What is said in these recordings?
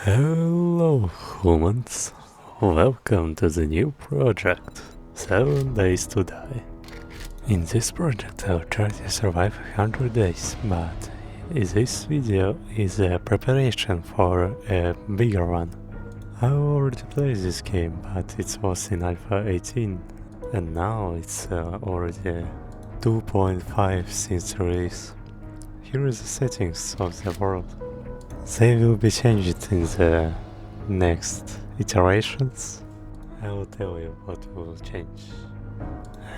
Hello humans, welcome to the new project, 7 Days to Die. In this project I'll try to survive 100 days, but this video is a preparation for a bigger one. I already played this game, but it was in Alpha 18, and now it's already 2.5 since release. Here is the settings of the world. They will be changed in the next iterations. I will tell you what will change.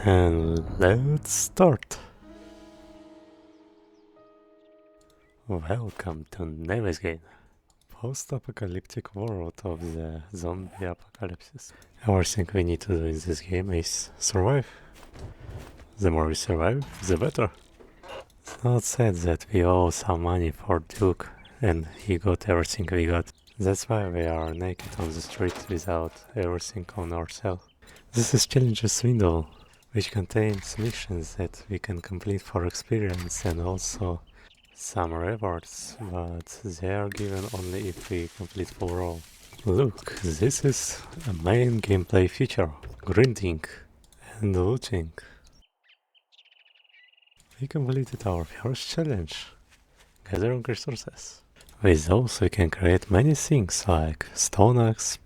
And let's start! Welcome to Nevezgane, post-apocalyptic world of the zombie apocalypse. Everything we need to do in this game is survive. The more we survive, the better. It's not said that we owe some money for Duke and he got everything we got. That's why we are naked on the street without everything on ourselves. This is Challenges window, which contains missions that we can complete for experience and also some rewards, but they are given only if we complete full role. Look, this is a main gameplay feature, grinding and looting. We completed our first challenge, gathering resources. With those we can create many things like stone axe,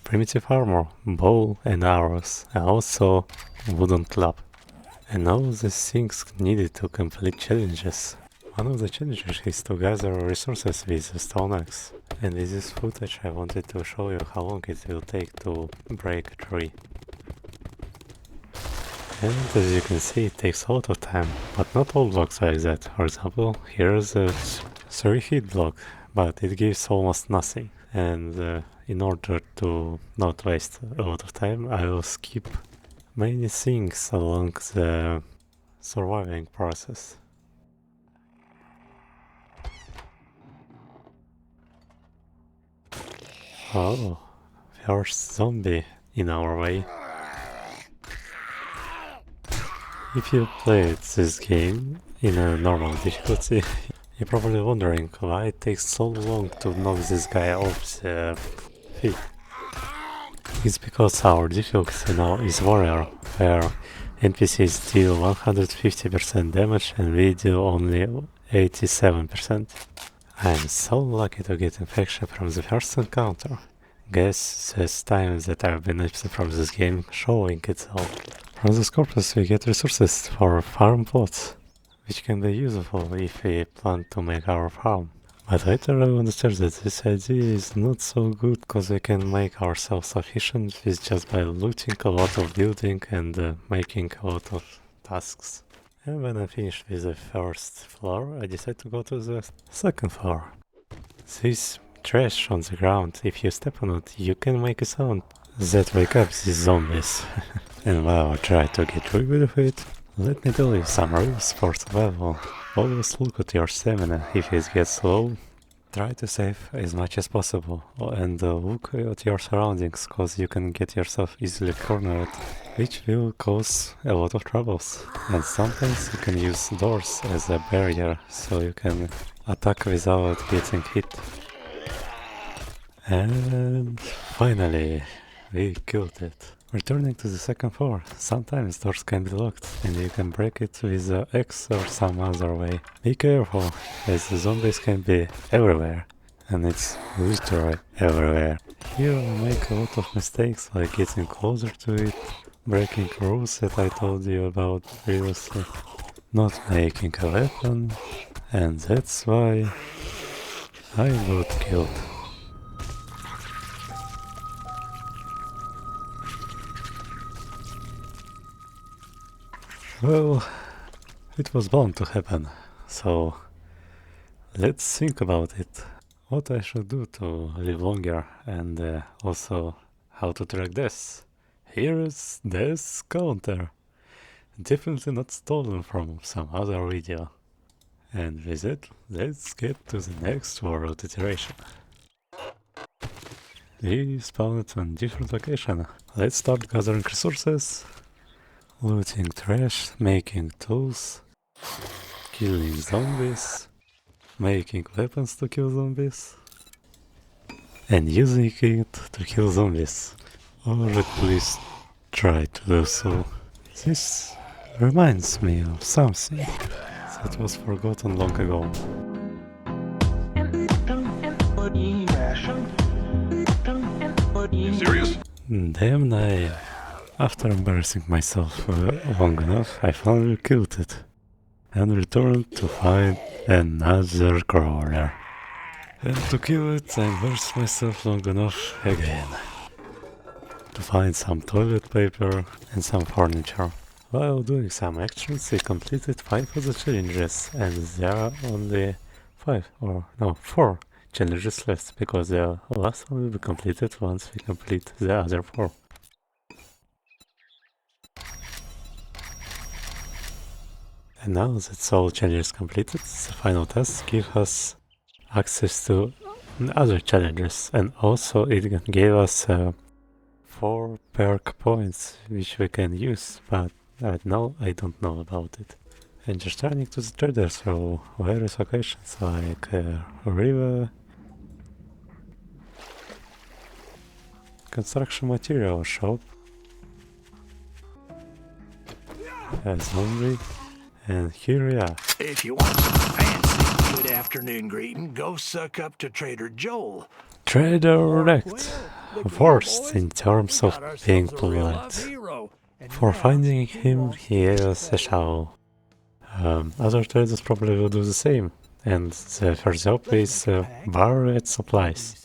primitive armor, bow and arrows, and also wooden club. And all these things needed to complete challenges. One of the challenges is to gather resources with the stone axe. And with this footage I wanted to show you how long it will take to break a tree. And as you can see, it takes a lot of time, but not all blocks like that. For example, here's a 3-hit block, but it gives almost nothing. And in order to not waste a lot of time, I will skip many things along the surviving process. Oh, first zombie in our way. If you played this game in a normal difficulty, you're probably wondering why it takes so long to knock this guy off the feet. It's because our difficulty now is warrior, where NPCs deal 150% damage and we do only 87%. I'm so lucky to get infection from the first encounter. Guess this time that I've been absent from this game showing itself. From this corpus we get resources for farm plots, which can be useful if we plan to make our farm. But later I understood that this idea is not so good, because we can make ourselves sufficient with just by looting a lot of building and making a lot of tasks. And when I finished with the first floor, I decided to go to the second floor. This trash on the ground, if you step on it, you can make a sound that wake up these zombies. And while I try to get rid of it, let me tell you some rules for survival. Always look at your stamina. If it gets low, try to save as much as possible. And look at your surroundings, cause you can get yourself easily cornered, which will cause a lot of troubles. And sometimes you can use doors as a barrier, so you can attack without getting hit. And finally, we killed it. Returning to the second floor, sometimes doors can be locked and you can break it with the X or some other way. Be careful, as the zombies can be everywhere, and it's literally everywhere. Here I make a lot of mistakes, like getting closer to it, breaking rules that I told you about previously, not making a weapon, and that's why I got killed. Well, it was bound to happen, so let's think about it. What I should do to live longer and also how to track this. Here is this counter. Definitely not stolen from some other video. And with it, let's get to the next world iteration. We spawned on different location. Let's start gathering resources, looting trash, making tools, killing zombies, making weapons to kill zombies, and using it to kill zombies. Or at least try to do so. This reminds me of something that was forgotten long ago. You serious? Damn naive. After embarrassing myself long enough, I finally killed it and returned to find another crawler. And to kill it, I embarrassed myself long enough again to find some toilet paper and some furniture. While doing some actions, we completed 5 of the challenges, and there are only 4 challenges left, because the last one will be completed once we complete the other 4. And now that all challenges completed, the final task gives us access to other challenges, and also it gave us 4 perk points which we can use, but right now I don't know about it. And just turning to the trader through various locations like river, construction material shop, a zombie, and here we are. If you want some fancy good afternoon greeting, go suck up to Trader Joel. Trader wrecked, worst in terms of being polite. For finding him, he gave us a shovel. Other traders probably will do the same. And the first job is buried supplies.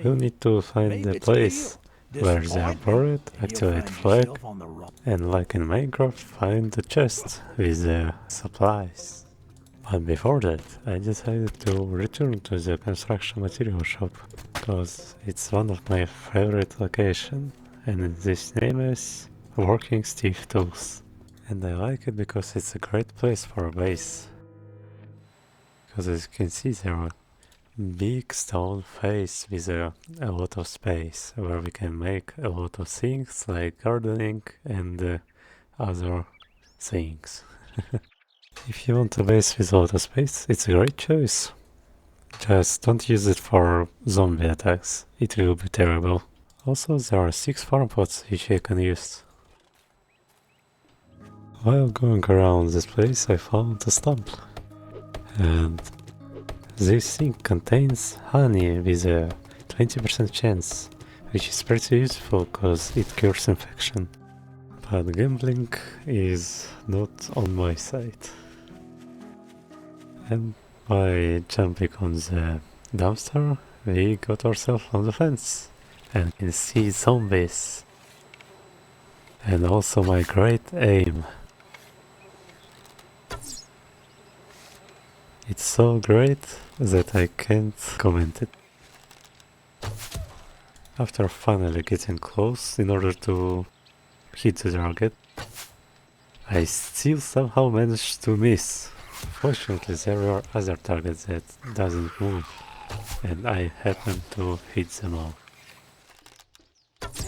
We'll need to find the place where they are buried, activate flag, and like in Minecraft, find the chest with the supplies. But before that, I decided to return to the construction material shop, because it's one of my favorite locations, and this name is Working Steve Tools. And I like it because it's a great place for a base. Because as you can see, there are big stone face with a lot of space where we can make a lot of things like gardening and other things. If you want a base with a lot of space, it's a great choice. Just don't use it for zombie attacks, it will be terrible. Also, there are 6 farm pots which you can use. While going around this place, I found a stump. And this thing contains honey with a 20% chance, which is pretty useful because it cures infection. But gambling is not on my side. And by jumping on the dumpster, we got ourselves on the fence and can see zombies. And also my great aim. It's so great that I can't comment it. After finally getting close in order to hit the target, I still somehow managed to miss. Fortunately, there were other targets that doesn't move, and I happened to hit them all.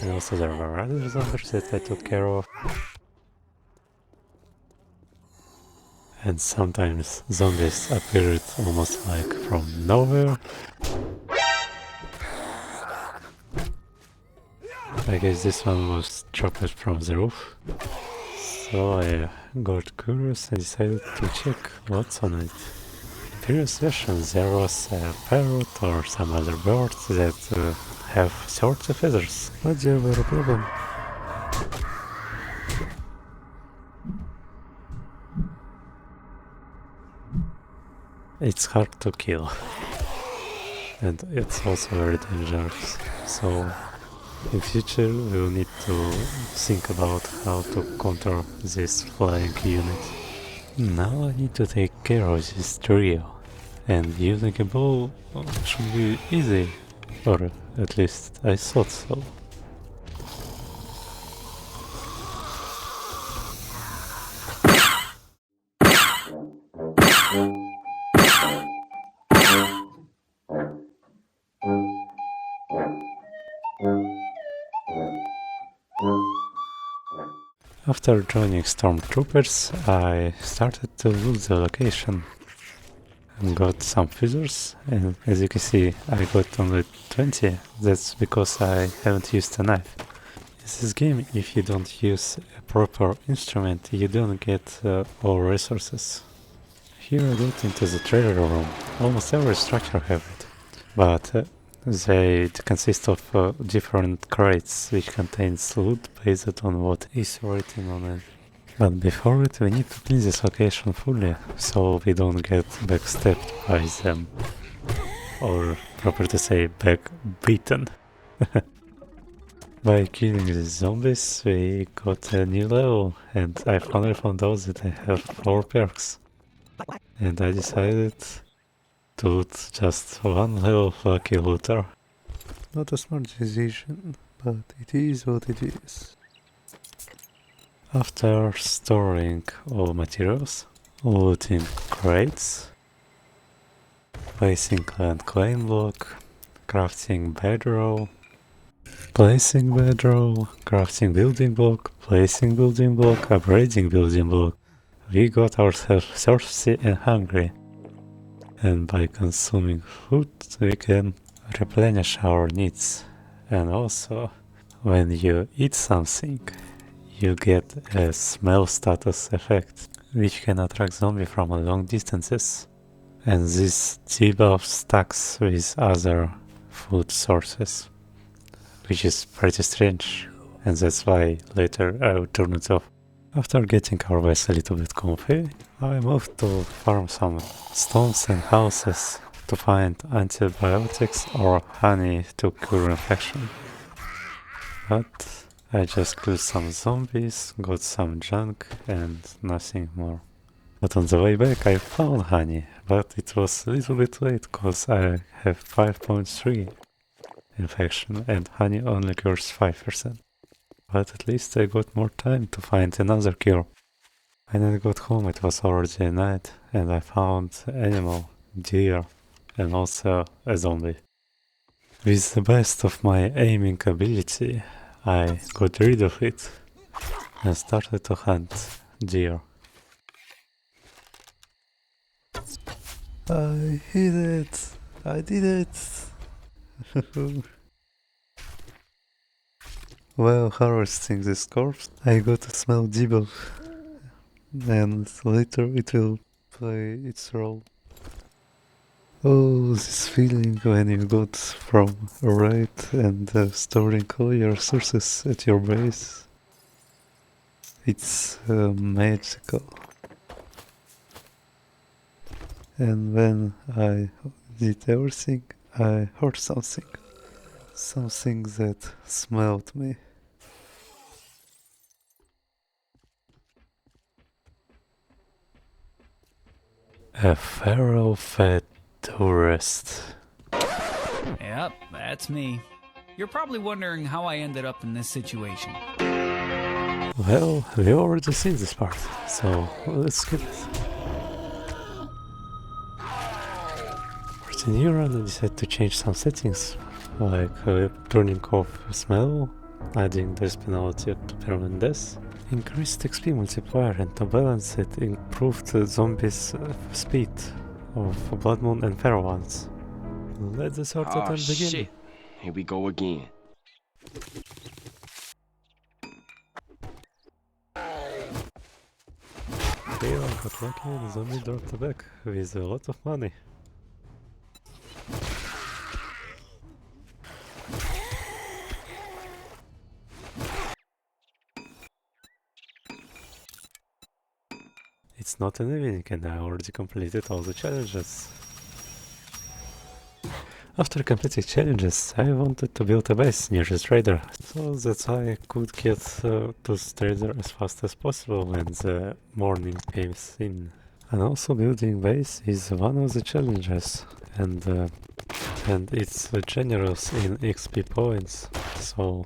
And also there were other zombies that I took care of. And sometimes zombies appeared almost like from nowhere. I guess this one was dropped from the roof. So I got curious and decided to check what's on it. In previous sessions there was a parrot or some other bird that have short feathers, but there were a problem. It's hard to kill, and it's also very dangerous, so In future, we'll need to think about how to counter this flying unit. Now I need to take care of this trio, and using a bow should be easy, or at least I thought so. After joining stormtroopers, I started to lose the location and got some feathers, and as you can see I got only 20, that's because I haven't used a knife. In this game, if you don't use a proper instrument, you don't get all resources. Here I got into the treasure room. Almost every structure have it, but they consist of different crates which contains loot based on what is written on it. But before it, we need to clean this location fully, so we don't get backstabbed by them. Or, proper to say, backbeaten. By killing these zombies, we got a new level, and I finally found out that I have 4 perks. And I decided to loot just one level of Lucky Looter. Not a smart decision, but it is what it is. After storing all materials, looting crates, placing land claim block, crafting bedroll, placing bedroll, crafting building block, placing building block, upgrading building block, we got ourselves thirsty and hungry. And by consuming food, we can replenish our needs. And also, when you eat something, you get a smell status effect, which can attract zombies from long distances. And this debuff stacks with other food sources, which is pretty strange, and that's why later I will turn it off. After getting our base a little bit comfy, I moved to farm some stones and houses to find antibiotics or honey to cure infection. But I just killed some zombies, got some junk and nothing more. But on the way back I found honey, but it was a little bit late cause I have 5.3 infection and honey only cures 5%. But at least I got more time to find another cure. When I got home it was already night and I found animal, deer and also a zombie. With the best of my aiming ability, I got rid of it and started to hunt deer. I hit it! I did it! While harvesting this corpse, I got to smell debuff, and later it will play its role. Oh, this feeling when you got from a raid and storing all your sources at your base. It's magical. And when I did everything, I heard something. Something that smelled me. A feral-fed tourist. Yep, that's me. You're probably wondering how I ended up in this situation. Well, we already seen this part, so let's skip it. For the new run, I decided to change some settings, like turning off smell, adding this penalty to permanent death, increased XP multiplier, and to balance it, improved zombies' speed of Blood Moon and Feral ones. Let the sword attempt begin. Shit. Here we go again. Here I got lucky and the zombie dropped back with a lot of money. It's not an evening and I already completed all the challenges. After completing challenges, I wanted to build a base near the trader, so that I could get to the trader as fast as possible when the morning came in. And also building base is one of the challenges, and it's generous in XP points, so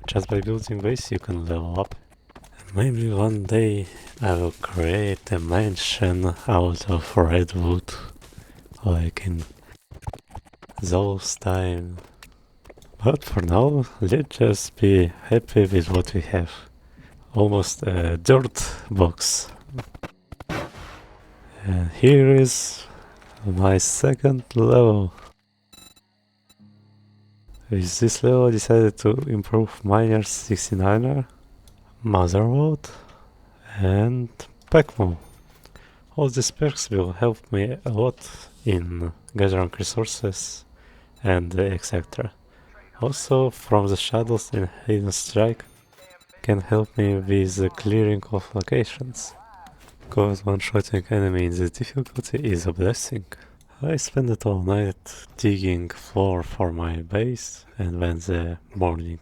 just by building base you can level up. And maybe one day I will create a mansion out of redwood, like in those time. But for now, let's just be happy with what we have. Almost a dirt box. And here is my second level. With this level I decided to improve Miner's 69er, Motherboard and Pac-Man. All these perks will help me a lot in gathering resources and etc. Also, from the shadows in Hidden Strike can help me with the clearing of locations, cause one-shotting enemy in this difficulty is a blessing. I spent all night digging floor for my base, and when the morning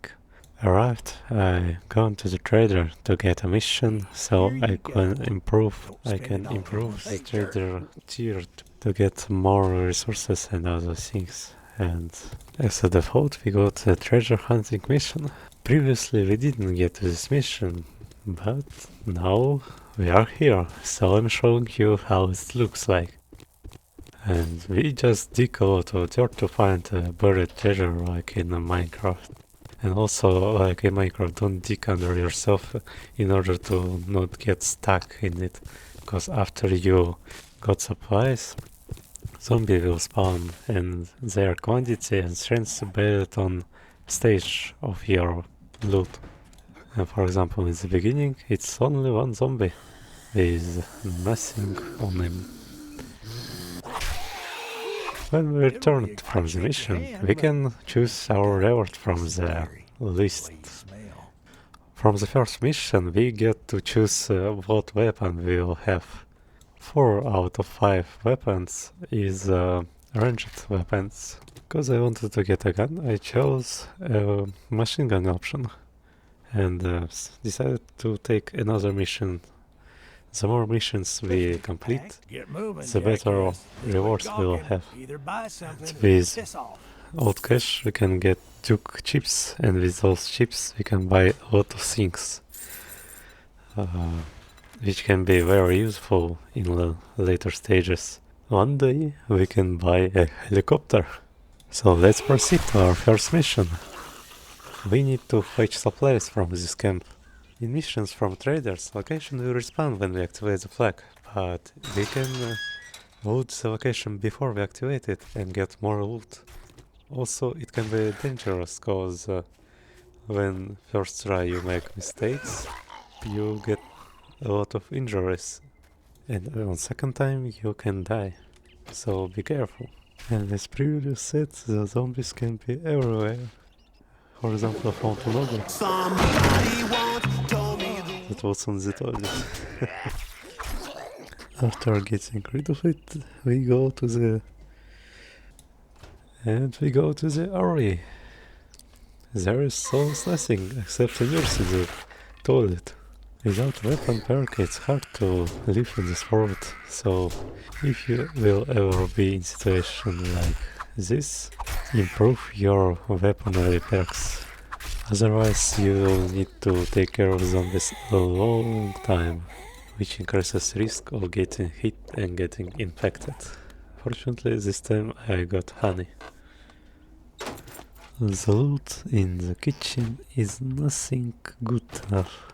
arrived, I gone to the trader to get a mission, so I can improve the trader tier to get more resources and other things. And as a default, we got a treasure hunting mission. Previously we didn't get to this mission, but now we are here, so I'm showing you how it looks like. And we just dig a lot of dirt to find a buried treasure like in Minecraft. And also, like in Minecraft, don't dig under yourself in order to not get stuck in it. Because after you got supplies, zombie will spawn and their quantity and strength based on stage of your loot. And for example, in the beginning, it's only one zombie with nothing on him. When we returned from the mission, we can choose our reward from the list. From the first mission, we get to choose what weapon we will have. 4 out of 5 weapons is ranged weapons. Because I wanted to get a gun, I chose a machine gun option and decided to take another mission. The more missions we complete, the better rewards we'll have. With old cash we can get Duke chips, and with those chips we can buy a lot of things, which can be very useful in the later stages. One day we can buy a helicopter. So let's proceed to our first mission. We need to fetch supplies from this camp. In missions from traders, location will respawn when we activate the flag, but we can loot the location before we activate it and get more loot. Also, it can be dangerous, cause when first try you make mistakes, you get a lot of injuries, and on second time you can die, so be careful. And as previously said, the zombies can be everywhere. For example, I found one logo. That was on the toilet. After getting rid of it, we go to the RE. There is almost nothing except a nurse in the toilet. Without weapon perk, it's hard to live in this world, so if you will ever be in situation like this, improve your weaponry perks. Otherwise you will need to take care of zombies a long time, which increases risk of getting hit and getting infected. Fortunately this time I got honey. The loot in the kitchen is nothing good enough.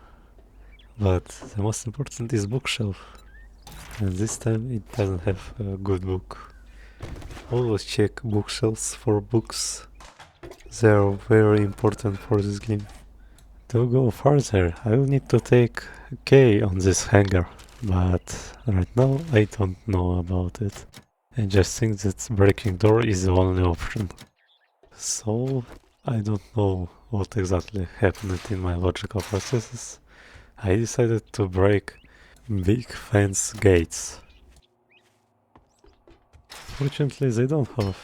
But the most important is bookshelf, and this time it doesn't have a good book. Always check bookshelves for books. They are very important for this game. To go further, I will need to take K on this hanger, but right now I don't know about it. I just think that breaking door is the only option. So I don't know what exactly happened in my logical processes. I decided to break big fence gates. Fortunately they don't have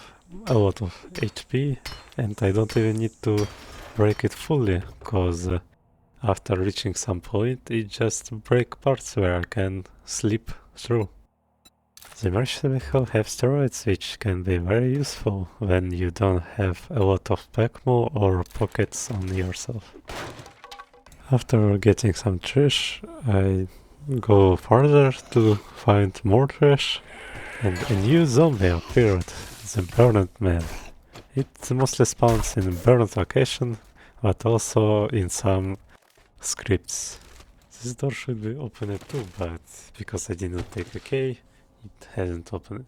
a lot of HP, and I don't even need to break it fully, cause after reaching some point it just break parts where I can slip through. The emergency vehicle have steroids, which can be very useful when you don't have a lot of PACMO or pockets on yourself. After getting some trash, I go further to find more trash, and a new zombie appeared, the Burned Man. It mostly spawns in burned location, but also in some scripts. This door should be opened too, but because I didn't take a key, it hasn't opened.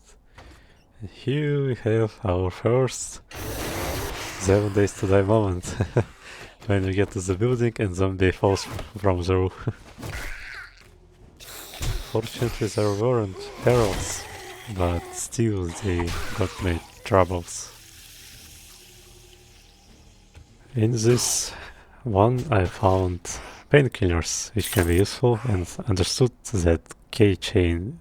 And here we have our first 7 days to die moment. When we get to the building and zombie falls from the roof. Fortunately there weren't perils, but still they got me troubles. In this one I found painkillers, which can be useful, and understood that keychain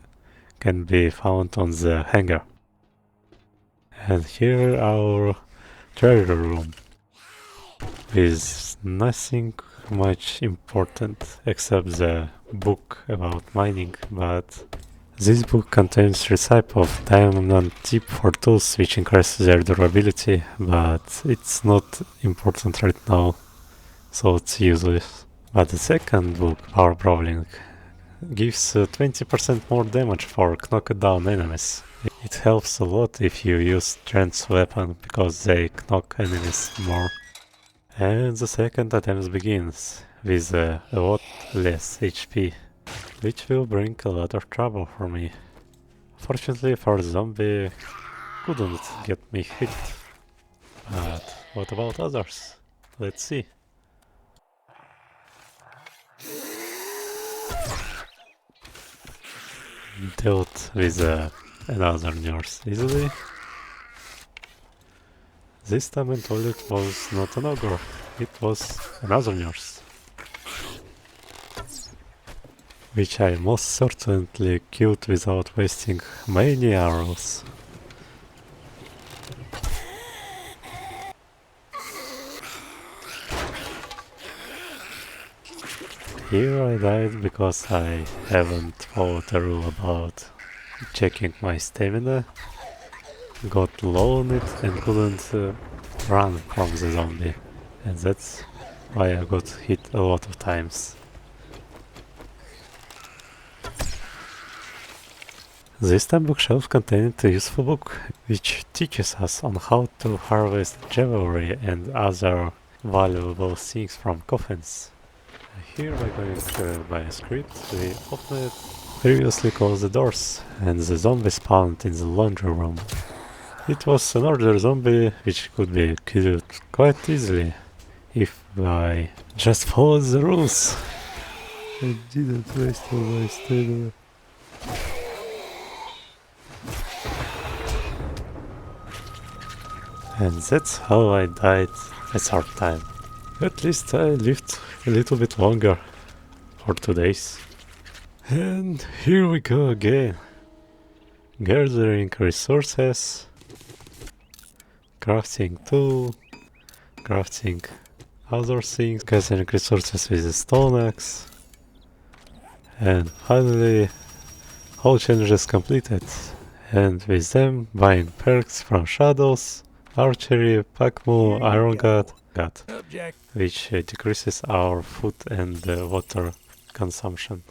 can be found on the hanger. And here our treasure room, with nothing much important except the book about mining, but this book contains recipe of diamond tip for tools which increase their durability, but it's not important right now, so it's useless. But the second book, Power Brawling, gives 20% more damage for knocked down enemies. It helps a lot if you use strength weapon, because they knock enemies more. And the second attempt begins, with a lot less HP, which will bring a lot of trouble for me. Fortunately for the zombie, couldn't get me hit. But what about others? Let's see. Dealt with another nurse easily. This time I told it was not an ogre, it was another nurse, which I most certainly killed without wasting many arrows. Here I died because I haven't followed the rule about checking my stamina, got low on it and couldn't run from the zombie, and that's why I got hit a lot of times. This time bookshelf contained a useful book which teaches us on how to harvest jewelry and other valuable things from coffins. Here by going by a script, we opened previously closed the doors, and the zombie spawned in the laundry room. It was an order zombie which could be killed quite easily if I just followed the rules. I didn't waste all my stamina. And that's how I died a third time. At least I lived a little bit longer, for 2 days. And here we go again. Gathering resources, crafting tool, crafting other things, gathering resources with a stone axe, and finally all challenges completed, and with them buying perks from shadows, archery, Pakmu, iron god, which decreases our food and water consumption.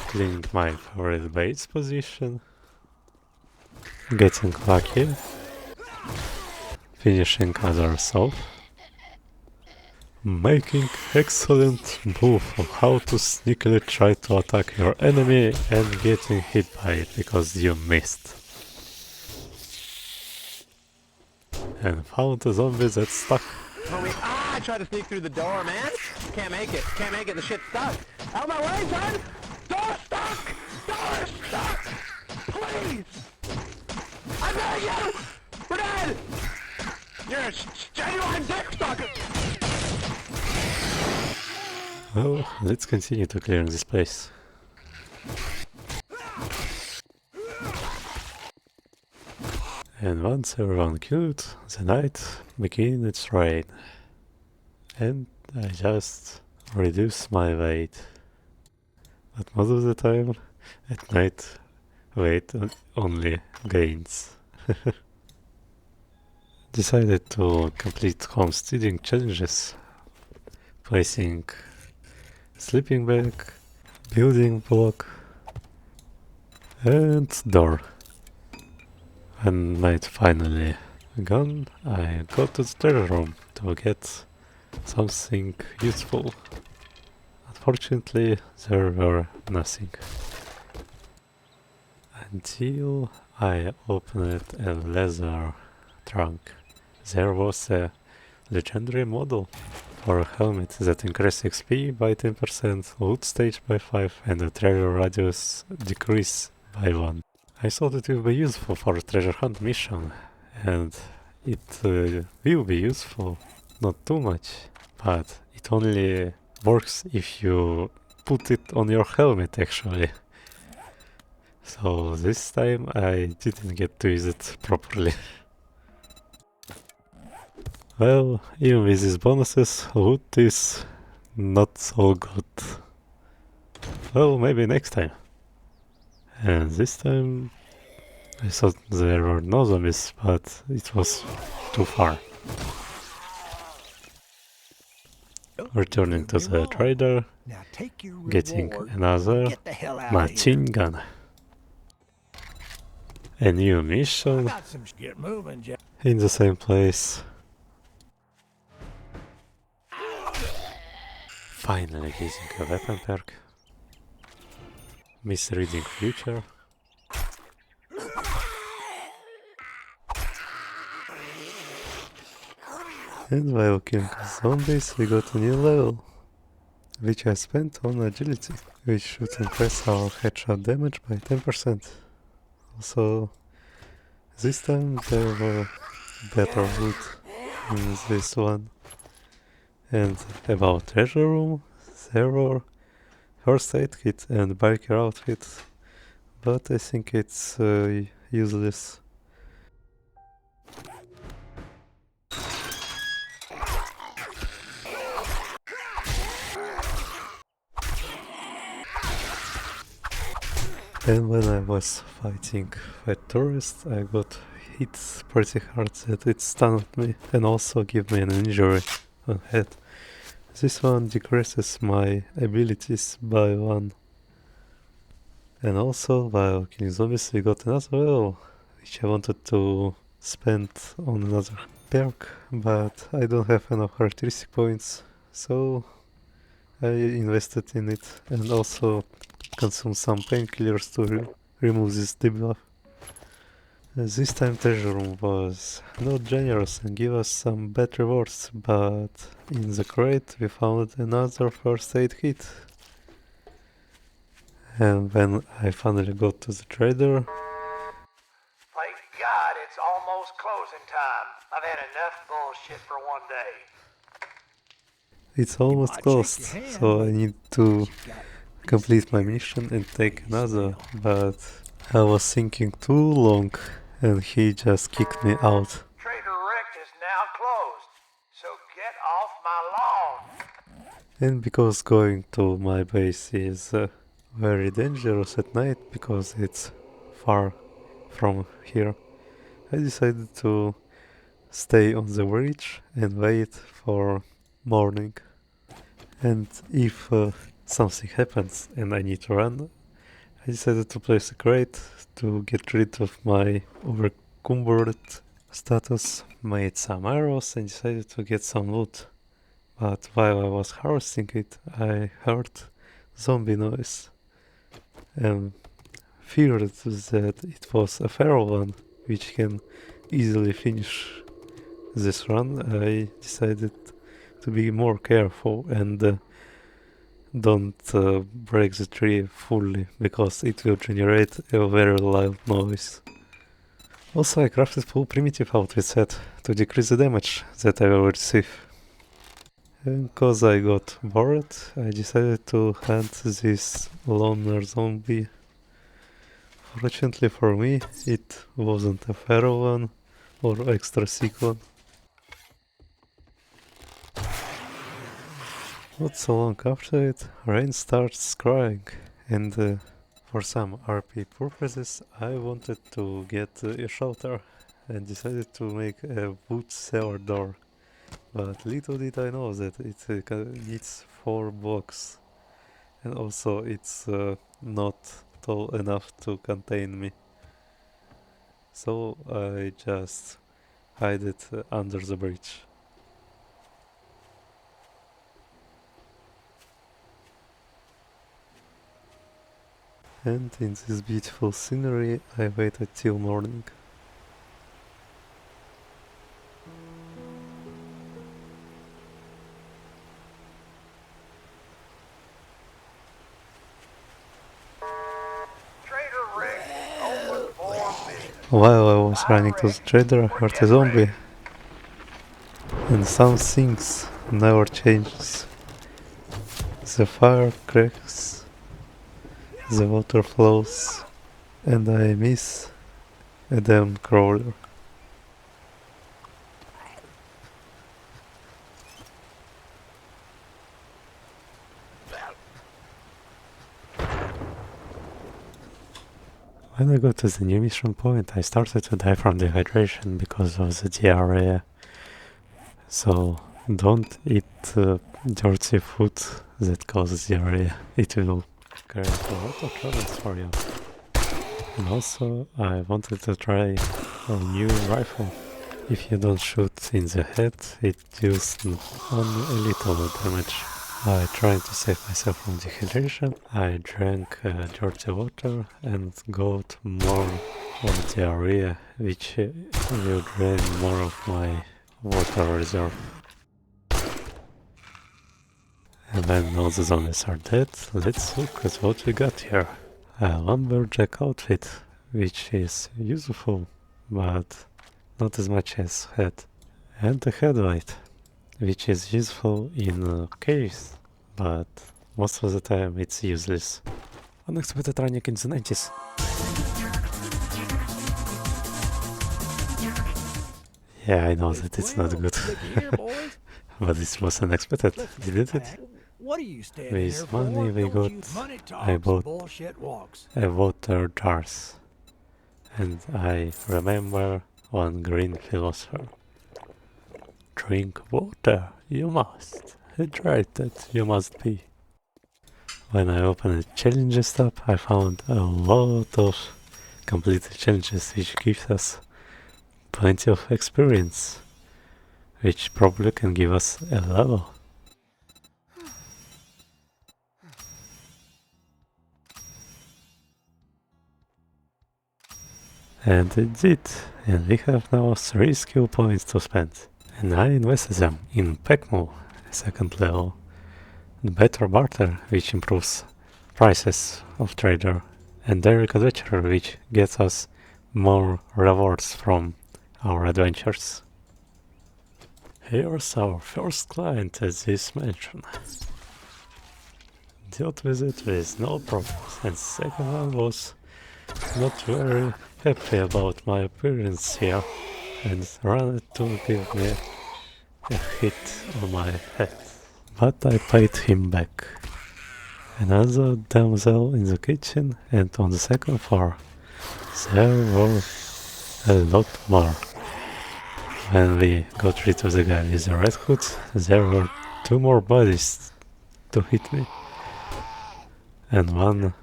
Cleaning my favorite base position, getting lucky, finishing others off, making excellent move of how to sneakily try to attack your enemy and getting hit by it because you missed. And found a zombie that's stuck. I tried to sneak through the door, man. Can't make it. Can't make it. The shit's stuck. Out of my way, son! Door stuck! Door stuck! Please! I beg you! We're dead! You're a genuine dick sucker! Well, let's continue to clear this place. And once everyone killed, the night began its reign. And I just reduced my weight. But most of the time, at night, weight only gains. Decided to complete homesteading challenges, placing sleeping bag, building block, and door. When night finally gone, I go to the treasure room to get something useful. Unfortunately, there were nothing. Until I opened a leather trunk. There was a legendary model for a helmet that increased XP by 10%, loot stage by 5, and the treasure radius decrease by 1. I thought it would be useful for a treasure hunt mission, and it will be useful, not too much, but it only works if you put it on your helmet actually. So this time I didn't get to use it properly. Well, even with these bonuses, loot is not so good. Well, maybe next time. And this time I thought there were no zombies, but it was too far. Returning to the trader, Now take your getting reward another and get the hell out of here. machine gun. A new mission Got some get moving, Jack. in the same place. Finally getting a weapon perk. Misreading future. And while killing zombies, we got a new level, which I spent on agility, which should increase our headshot damage by 10%. Also, this time there were better loot in this one. And about treasure room, there were first aid kit and biker outfit, but I think it's useless. And when I was fighting Fat Tourist, I got hit pretty hard that it stunned me and also gave me an injury on head. This one decreases my abilities by 1. And also, while killing zombies, we got another level, which I wanted to spend on another perk, but I don't have enough characteristic points, so I invested in it and also consumed some painkillers to remove this debuff. This time treasure room was not generous and gave us some bad rewards, but in the crate we found another first aid kit. And when I finally got to the trader, Thank God it's almost closing time. I've had enough bullshit for one day. it's almost might shake closed, your hand, so I but need to complete my mission and take another, but I was thinking too long and he just kicked me out. Trader Rex is now closed, so get off my lawn. And because going to my base is very dangerous at night because it's far from here, I decided to stay on the bridge and wait for morning. And if something happens and I need to run, I decided to place a crate to get rid of my overcumbered status, made some arrows and decided to get some loot. But while I was harvesting it, I heard zombie noise and feared that it was a feral one, which can easily finish this run. I decided to be more careful and don't break the tree fully, because it will generate a very loud noise. Also, I crafted full primitive outfit set to decrease the damage that I will receive. And cause I got bored, I decided to hunt this loner zombie Fortunately for me, it wasn't a feral one or extra sick one. Not so long after it, Rain starts crying, and for some RP purposes, I wanted to get a shelter and decided to make a wood cellar door. But little did I know that it needs 4 blocks, and also it's not tall enough to contain me. So I just hide it under the bridge. And in this beautiful scenery, I waited till morning. Trader Rick, open for business. While I was running to the trader, I heard a zombie. And some things never changes. The fire cracks, the water flows, and I miss a damn crawler. When I got to the new mission point, I started to die from dehydration because of the diarrhea. So don't eat dirty food that causes diarrhea. It will create a lot of troubles for you. And also, I wanted to try a new rifle. If you don't shoot in the head, it deals only a little damage. I tried to save myself from dehydration. I drank dirty water and got more of diarrhea, which will drain more of my water reserve. And when all the zombies are dead, let's look at what we got here. A lumberjack outfit, which is useful, but not as much as head. And a headlight, which is useful in caves, but most of the time it's useless. Unexpected running in the 90s. Yeah, I know that it's not good. But it was unexpected, didn't it? What are you standing With there for? money we Don't got, use money I talks, bought bullshit walks. a water jars. And I remember one green philosopher. Drink water, you must. Hydrated, you must be. When I opened the challenges tab, I found a lot of completed challenges, which gives us plenty of experience, which probably can give us a level. And it did, and we have now 3 skill points to spend. And I invested them in Pekmo, second level, the better barter, which improves prices of trader, and Derek Adventurer, which gets us more rewards from our adventures. Here's our first client at this mansion. Dealt with it with no problems, and second one was not very happy about my appearance here and ran to give me a hit on my head. But I paid him back. Another damsel in the kitchen, and on the second floor there were a lot more. When we got rid of the guy with the red hood, there were 2 more bodies to hit me. And 1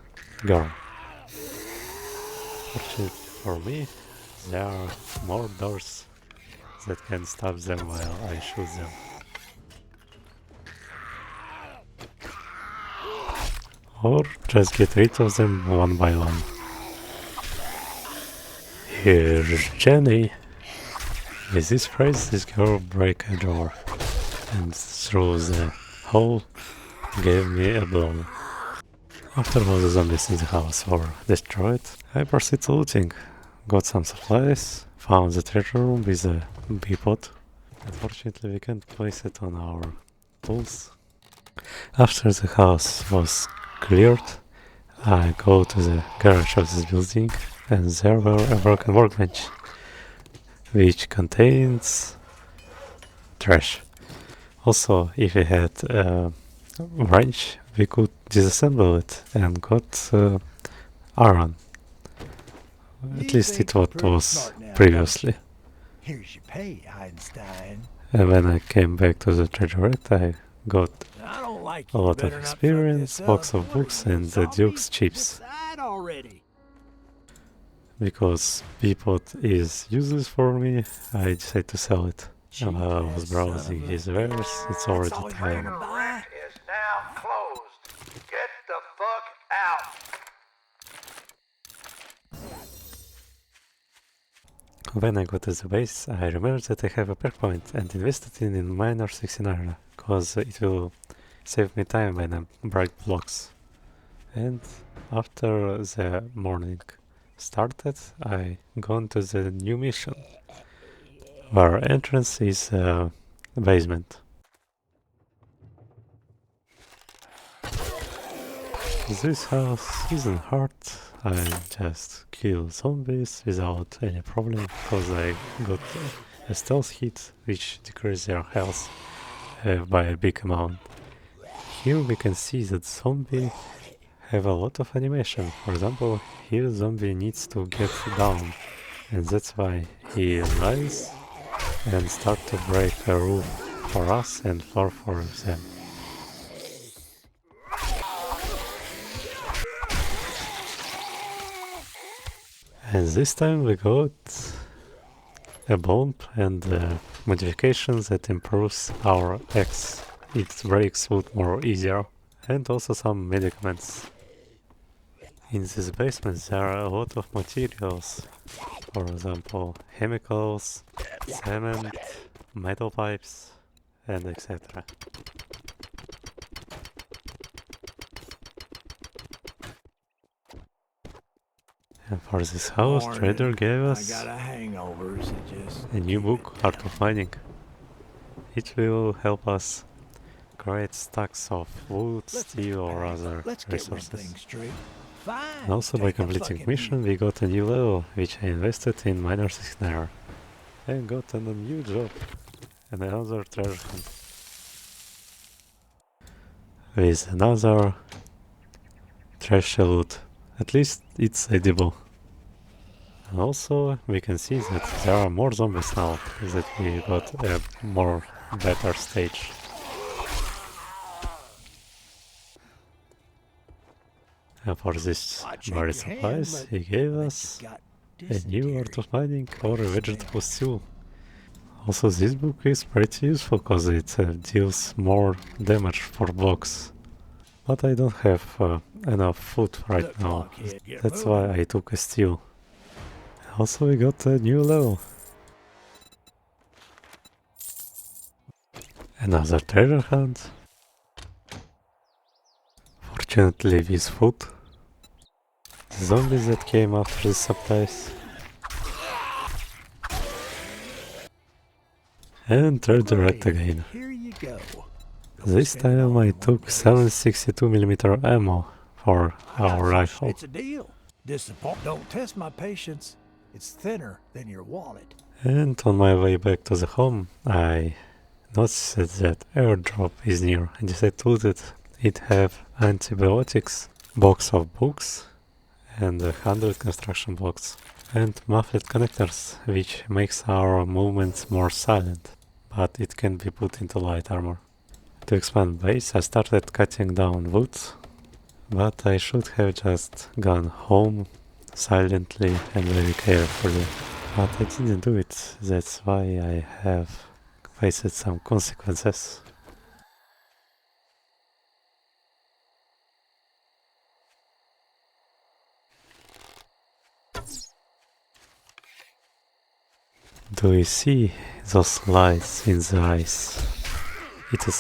girl. Fortunately for me, there are more doors that can stop them while I shoot them. Or just get rid of them one by one. Here's Jenny. With this phrase, this girl broke a door and through the hole gave me a blow. After all the zombies in the house were destroyed, I proceeded to looting. Got some supplies, found the treasure room with a bee pot. Unfortunately, we can't place it on our tools. After the house was cleared, I go to the garage of this building, and there were a broken workbench, which contains trash. Also, if we had a wrench, we could disassemble it and got iron. At least it was previously. Here's your pay, Einstein. And when I came back to the treasurette, I got I don't like a you. lot of Better not fuck experience, this box up. of What are books, you, and the zombie? Duke's chips. Decide already. Because Peapod is useless for me, I decided to sell it. And while I was browsing his wares, it's already all you time. wanna Rent is now closed. Get the fuck out. When I got to the base, I remembered that I have a perk point and invested it in minor 16 cause it will save me time when I break blocks. And after the morning started, I gone to the new mission, where entrance is basement. This house isn't hard. I just kill zombies without any problem because I got a stealth hit which decreases their health by a big amount. Here we can see that zombie have a lot of animation. For example, here zombie needs to get down, and that's why he lies and start to break a roof for us and floor for them. And this time we got a bomb and modifications that improves our axe. It breaks wood more easier, and also some medicaments. In this basement there are a lot of materials, for example chemicals, cement, metal pipes, and etc. And for this house, trader gave I us got a hangover, so just a new book, Art of Mining. It will help us create stacks of wood, steel or other let's get one resources. thing straight. Fine. And also by take a completing fucking mission we got a new level, which I invested in minor 16 and got a new job and another treasure hunt with another trash loot. At least it's edible. And also we can see that there are more zombies now, that we got a more better stage. And for this I'd shake buried your hand, supplies but he gave I bet us you got a new Art dysentery. of Mining or a vegetable stew. Also this book is pretty useful because it deals more damage for blocks. But I don't have enough food right Look, now, blockhead, get that's moving. why I took a stew. Also we got a new level. Another treasure hunt. Fortunately with food. The zombies that came after the supplies. And redirect Great. again. Here you go. This Spend it time all I in one took place. 762mm ammo for I got our some rifle. It's a deal. Don't test my patience. It's thinner than your wallet. And on my way back to the home, I noticed that airdrop is near and decided to loot it. It have antibiotics, box of books, and 100 construction blocks, and muffled connectors, which makes our movements more silent, but it can be put into light armor. To expand base, I started cutting down wood, but I should have just gone home silently and very carefully. But I didn't do it, that's why I have faced some consequences. Do you see those lights in the eyes? It's a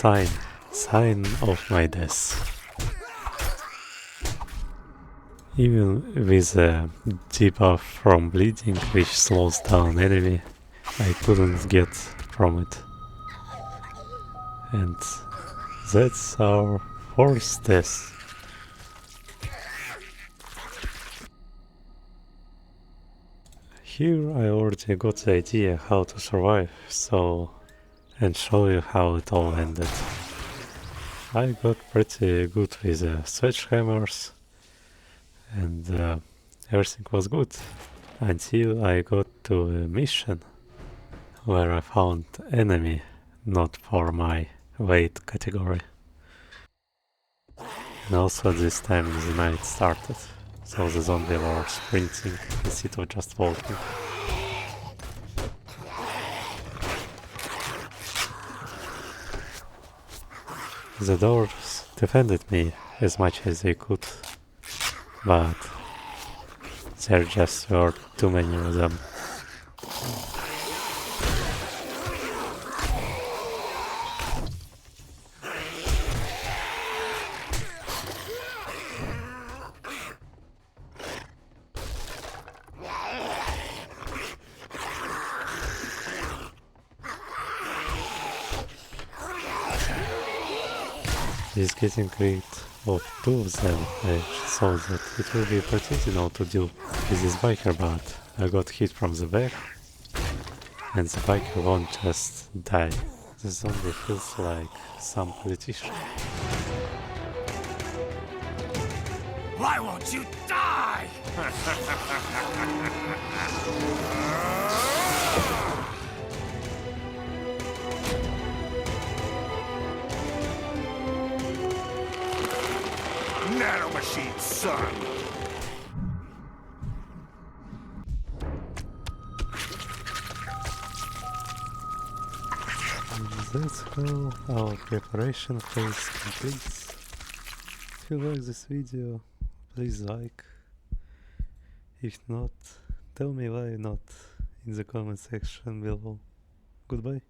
sign of my death. Even with a debuff from bleeding, which slows down enemy, I couldn't get from it. And that's our fourth death. here I already got the idea how to survive, and show you how it all ended. I got pretty good with sledgehammers, and everything was good until I got to a mission where I found enemy not for my weight category. And also this time the night started, so the zombies were sprinting instead of just walking. The doors defended me as much as they could, but there just were too many of them. Is getting rid of two of them. I saw that it will be pretty easy now to deal with this biker, but I got hit from the back and the biker won't just die. The zombie feels like some politician. Why won't you die? Nanomachine, son! That's how our preparation phase completes. If you like this video, please like. If not, tell me why not in the comment section below. Goodbye.